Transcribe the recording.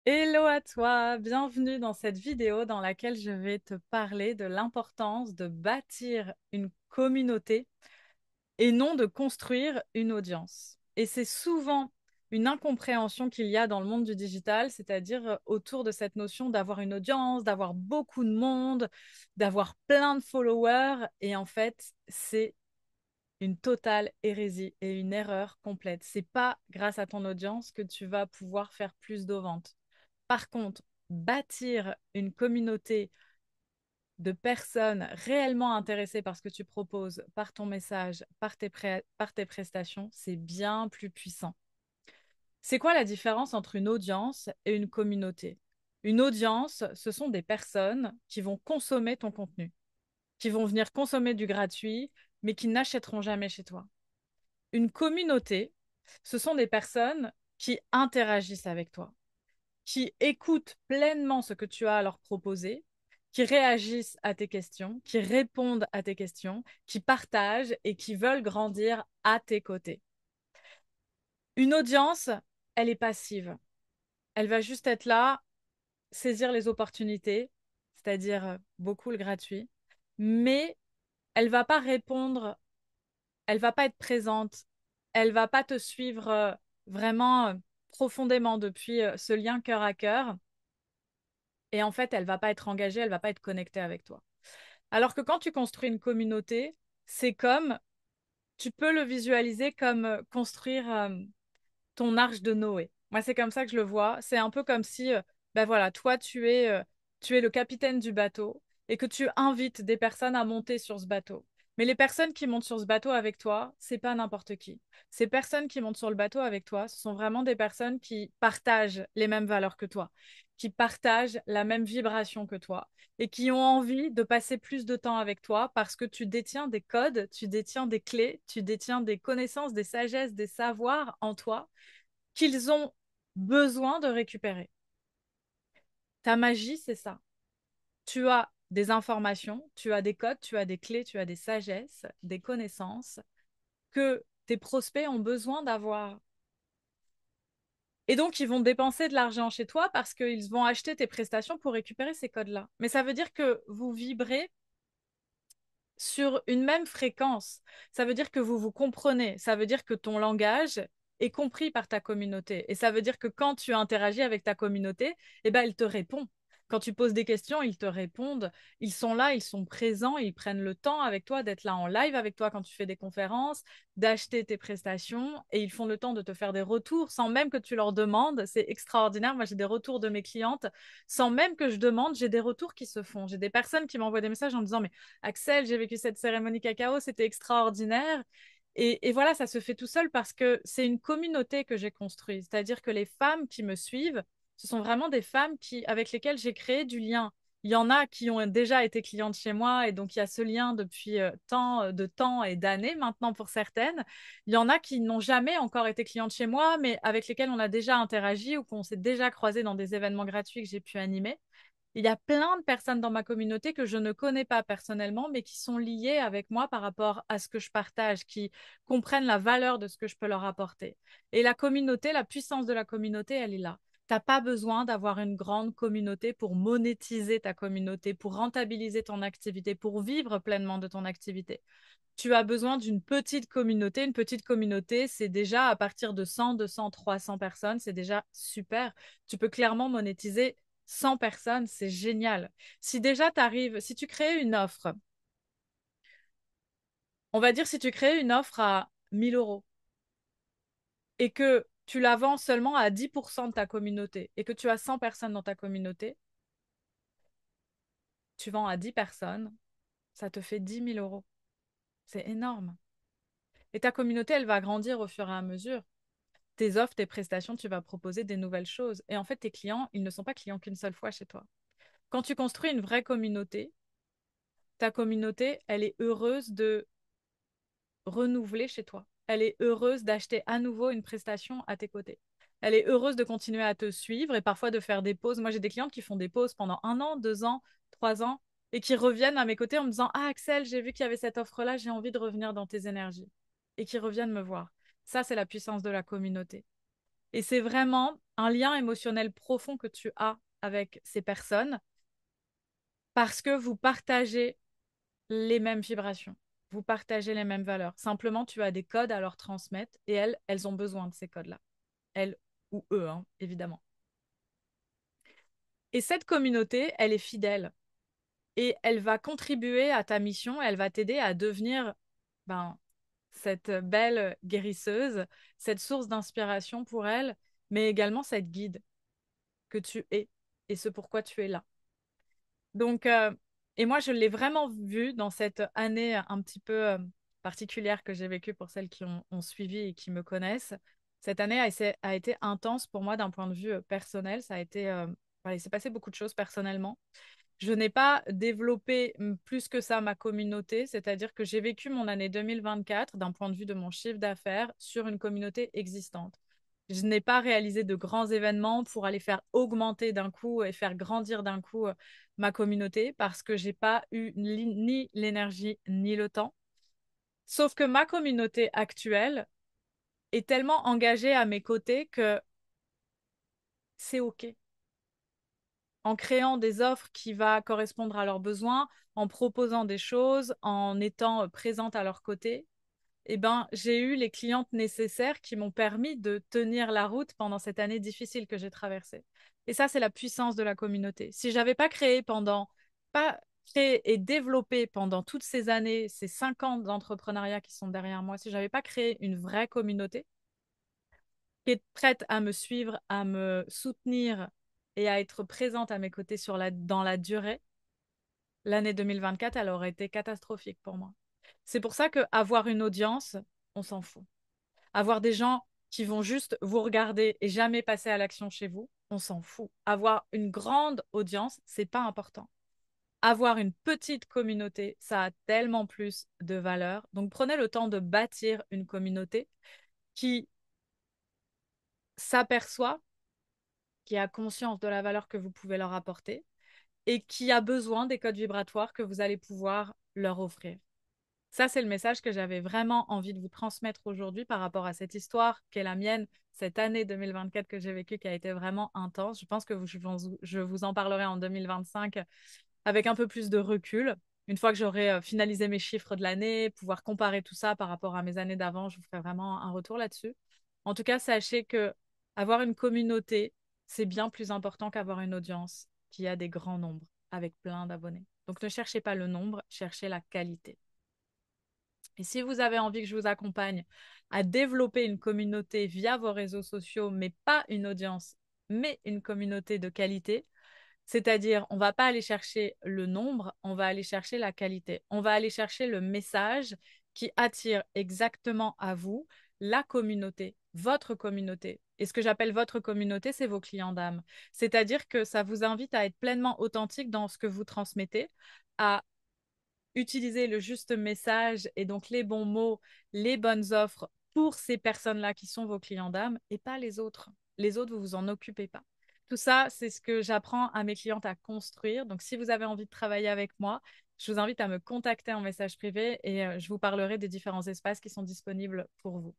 Hello à toi, bienvenue dans cette vidéo dans laquelle je vais te parler de l'importance de bâtir une communauté et non de construire une audience. Et c'est souvent une incompréhension qu'il y a dans le monde du digital, c'est-à-dire autour de cette notion d'avoir une audience, d'avoir beaucoup de monde, d'avoir plein de followers. Et en fait, c'est une totale hérésie et une erreur complète. C'est pas grâce à ton audience que tu vas pouvoir faire plus de ventes. Par contre, bâtir une communauté de personnes réellement intéressées par ce que tu proposes, par ton message, par tes prestations, c'est bien plus puissant. C'est quoi la différence entre une audience et une communauté? Une audience, ce sont des personnes qui vont consommer ton contenu, qui vont venir consommer du gratuit, mais qui n'achèteront jamais chez toi. Une communauté, ce sont des personnes qui interagissent avec toi, qui écoutent pleinement ce que tu as à leur proposer, qui réagissent à tes questions, qui répondent à tes questions, qui partagent et qui veulent grandir à tes côtés. Une audience, elle est passive. Elle va juste être là, saisir les opportunités, c'est-à-dire beaucoup le gratuit, mais elle va pas répondre, elle va pas être présente, elle va pas te suivre vraiment profondément depuis ce lien cœur à cœur. Et en fait, elle va pas être engagée, elle va pas être connectée avec toi. Alors que quand tu construis une communauté, c'est comme, tu peux le visualiser comme construire ton arche de Noé. Moi, c'est comme ça que je le vois. C'est un peu comme si, ben voilà, toi, tu es le capitaine du bateau et que tu invites des personnes à monter sur ce bateau. Mais les personnes qui montent sur ce bateau avec toi, c'est pas n'importe qui. Ces personnes qui montent sur le bateau avec toi, ce sont vraiment des personnes qui partagent les mêmes valeurs que toi, qui partagent la même vibration que toi et qui ont envie de passer plus de temps avec toi parce que tu détiens des codes, tu détiens des clés, tu détiens des connaissances, des sagesses, des savoirs en toi qu'ils ont besoin de récupérer. Ta magie, c'est ça. Tu as des informations, tu as des codes, tu as des clés, tu as des sagesses, des connaissances que tes prospects ont besoin d'avoir. Et donc, ils vont dépenser de l'argent chez toi parce qu'ils vont acheter tes prestations pour récupérer ces codes-là. Mais ça veut dire que vous vibrez sur une même fréquence. Ça veut dire que vous vous comprenez. Ça veut dire que ton langage est compris par ta communauté. Et ça veut dire que quand tu interagis avec ta communauté, eh ben, elle te répond. Quand tu poses des questions, ils te répondent. Ils sont là, ils sont présents, ils prennent le temps avec toi d'être là en live avec toi quand tu fais des conférences, d'acheter tes prestations et ils font le temps de te faire des retours sans même que tu leur demandes. C'est extraordinaire. Moi, j'ai des retours de mes clientes sans même que je demande. J'ai des retours qui se font. J'ai des personnes qui m'envoient des messages en me disant, mais Axel, j'ai vécu cette cérémonie cacao, c'était extraordinaire. Et voilà, ça se fait tout seul parce que c'est une communauté que j'ai construite. C'est-à-dire que les femmes qui me suivent, ce sont vraiment des femmes avec lesquelles j'ai créé du lien. Il y en a qui ont déjà été clientes chez moi et donc il y a ce lien depuis tant de temps et d'années maintenant pour certaines. Il y en a qui n'ont jamais encore été clientes chez moi, mais avec lesquelles on a déjà interagi ou qu'on s'est déjà croisé dans des événements gratuits que j'ai pu animer. Il y a plein de personnes dans ma communauté que je ne connais pas personnellement, mais qui sont liées avec moi par rapport à ce que je partage, qui comprennent la valeur de ce que je peux leur apporter. Et la communauté, la puissance de la communauté, elle est là. T'as pas besoin d'avoir une grande communauté pour monétiser ta communauté, pour rentabiliser ton activité, pour vivre pleinement de ton activité. Tu as besoin d'une petite communauté. Une petite communauté, c'est déjà à partir de 100, 200, 300 personnes, c'est déjà super. Tu peux clairement monétiser 100 personnes, c'est génial. Si déjà tu arrives, si tu crées une offre, on va dire si tu crées une offre à 1000 euros et que tu la vends seulement à 10% de ta communauté et que tu as 100 personnes dans ta communauté, tu vends à 10 personnes, ça te fait 10 000 euros. C'est énorme. Et ta communauté, elle va grandir au fur et à mesure. Tes offres, tes prestations, tu vas proposer des nouvelles choses. Et en fait, tes clients, ils ne sont pas clients qu'une seule fois chez toi. Quand tu construis une vraie communauté, ta communauté, elle est heureuse de renouveler chez toi. Elle est heureuse d'acheter à nouveau une prestation à tes côtés. Elle est heureuse de continuer à te suivre et parfois de faire des pauses. Moi, j'ai des clientes qui font des pauses pendant 1 an, 2 ans, 3 ans et qui reviennent à mes côtés en me disant, ah Axel, j'ai vu qu'il y avait cette offre-là, j'ai envie de revenir dans tes énergies. Et qui reviennent me voir. Ça, c'est la puissance de la communauté. Et c'est vraiment un lien émotionnel profond que tu as avec ces personnes parce que vous partagez les mêmes vibrations, vous partagez les mêmes valeurs. Simplement, tu as des codes à leur transmettre et elles ont besoin de ces codes-là. Elles ou eux, hein, évidemment. Et cette communauté, elle est fidèle et elle va contribuer à ta mission, elle va t'aider à devenir ben, cette belle guérisseuse, cette source d'inspiration pour elle, mais également cette guide que tu es et ce pourquoi tu es là. Donc, et moi, je l'ai vraiment vu dans cette année un petit peu particulière que j'ai vécue pour celles qui ont suivi et qui me connaissent. Cette année a été intense pour moi d'un point de vue personnel. Ça a été, voilà, il s'est passé beaucoup de choses personnellement. Je n'ai pas développé plus que ça ma communauté, c'est-à-dire que j'ai vécu mon année 2024 d'un point de vue de mon chiffre d'affaires sur une communauté existante. Je n'ai pas réalisé de grands événements pour aller faire augmenter d'un coup et faire grandir d'un coup ma communauté parce que j'ai pas eu ni l'énergie ni le temps. Sauf que ma communauté actuelle est tellement engagée à mes côtés que c'est OK. En créant des offres qui vont correspondre à leurs besoins, en proposant des choses, en étant présente à leur côté, eh ben, j'ai eu les clientes nécessaires qui m'ont permis de tenir la route pendant cette année difficile que j'ai traversée. Et ça, c'est la puissance de la communauté. Si j'avais pas créé et développé pendant toutes ces années, ces 5 ans d'entrepreneuriat qui sont derrière moi, si j'avais pas créé une vraie communauté, qui est prête à me suivre, à me soutenir et à être présente à mes côtés dans la durée, l'année 2024, elle aurait été catastrophique pour moi. C'est pour ça que avoir une audience, on s'en fout. Avoir des gens qui vont juste vous regarder et jamais passer à l'action chez vous, on s'en fout. Avoir une grande audience, c'est pas important. Avoir une petite communauté, ça a tellement plus de valeur. Donc prenez le temps de bâtir une communauté qui s'aperçoit, qui a conscience de la valeur que vous pouvez leur apporter et qui a besoin des codes vibratoires que vous allez pouvoir leur offrir. Ça, c'est le message que j'avais vraiment envie de vous transmettre aujourd'hui par rapport à cette histoire qui est la mienne, cette année 2024 que j'ai vécue qui a été vraiment intense. Je pense que je vous en parlerai en 2025 avec un peu plus de recul. Une fois que j'aurai finalisé mes chiffres de l'année, pouvoir comparer tout ça par rapport à mes années d'avant, je vous ferai vraiment un retour là-dessus. En tout cas, sachez que avoir une communauté, c'est bien plus important qu'avoir une audience qui a des grands nombres avec plein d'abonnés. Donc ne cherchez pas le nombre, cherchez la qualité. Et si vous avez envie que je vous accompagne à développer une communauté via vos réseaux sociaux, mais pas une audience, mais une communauté de qualité, c'est-à-dire on va pas aller chercher le nombre, on va aller chercher la qualité. On va aller chercher le message qui attire exactement à vous la communauté, votre communauté. Et ce que j'appelle votre communauté, c'est vos clients d'âme. C'est-à-dire que ça vous invite à être pleinement authentique dans ce que vous transmettez, à utiliser le juste message et donc les bons mots, les bonnes offres pour ces personnes-là qui sont vos clients d'âme et pas les autres. Les autres, vous vous en occupez pas. Tout ça, c'est ce que j'apprends à mes clientes à construire. Donc, si vous avez envie de travailler avec moi, je vous invite à me contacter en message privé et je vous parlerai des différents espaces qui sont disponibles pour vous.